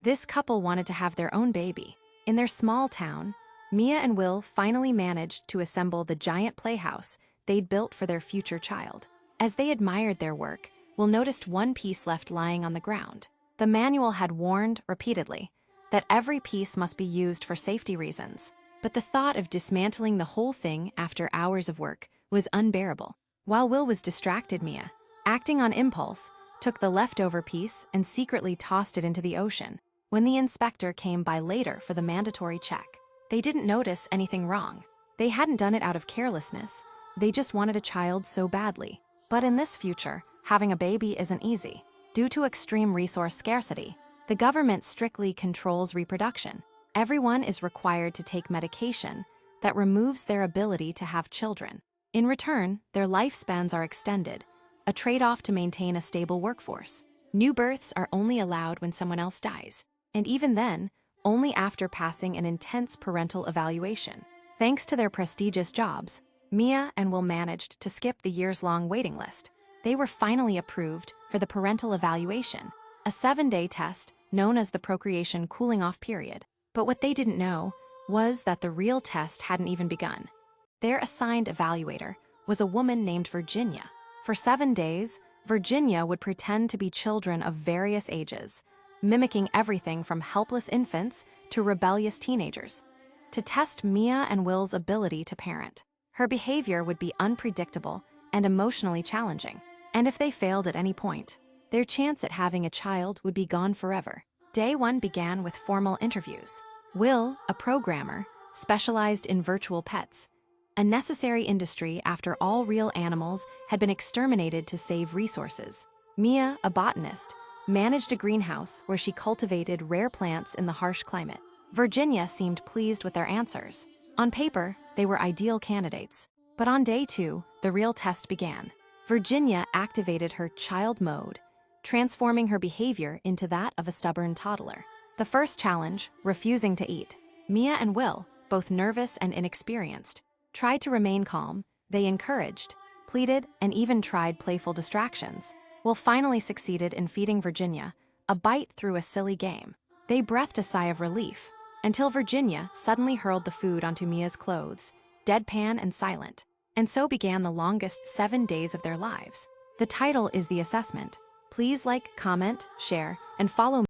This couple wanted to have their own baby. In their small town, Mia and Will finally managed to assemble the giant playhouse they'd built for their future child. As they admired their work, Will noticed one piece left lying on the ground. The manual had warned repeatedly that every piece must be used for safety reasons, but the thought of dismantling the whole thing after hours of work was unbearable. While Will was distracted, Mia, acting on impulse, took the leftover piece and secretly tossed it into the ocean. When the inspector came by later for the mandatory check, they didn't notice anything wrong. They hadn't done it out of carelessness, they just wanted a child so badly. But in this future, having a baby isn't easy. Due to extreme resource scarcity, the government strictly controls reproduction. Everyone is required to take medication that removes their ability to have children. In return, their lifespans are extended, a trade-off to maintain a stable workforce. New births are only allowed when someone else dies, and even then, only after passing an intense parental evaluation. Thanks to their prestigious jobs, Mia and Will managed to skip the years-long waiting list. They were finally approved for the parental evaluation, a 7-day test known as the procreation cooling-off period. But what they didn't know was that the real test hadn't even begun. Their assigned evaluator was a woman named Virginia. For 7 days, Virginia would pretend to be children of various ages, mimicking everything from helpless infants to rebellious teenagers, to test Mia and Will's ability to parent. Her behavior would be unpredictable and emotionally challenging, and if they failed at any point, their chance at having a child would be gone forever. Day 1 began with formal interviews. Will, a programmer, specialized in virtual pets, a necessary industry after all real animals had been exterminated to save resources. Mia, a botanist, managed a greenhouse where she cultivated rare plants in the harsh climate. Virginia seemed pleased with their answers. On paper, they were ideal candidates. But on day 2, the real test began. Virginia activated her child mode, transforming her behavior into that of a stubborn toddler. The first challenge, refusing to eat. Mia and Will, both nervous and inexperienced, tried to remain calm. They encouraged, pleaded, and even tried playful distractions. Will finally succeeded in feeding Virginia a bite through a silly game. They breathed a sigh of relief, until Virginia suddenly hurled the food onto Mia's clothes, deadpan and silent. And so began the longest 7 days of their lives. The title is the assessment. Please like, comment, share, and follow me.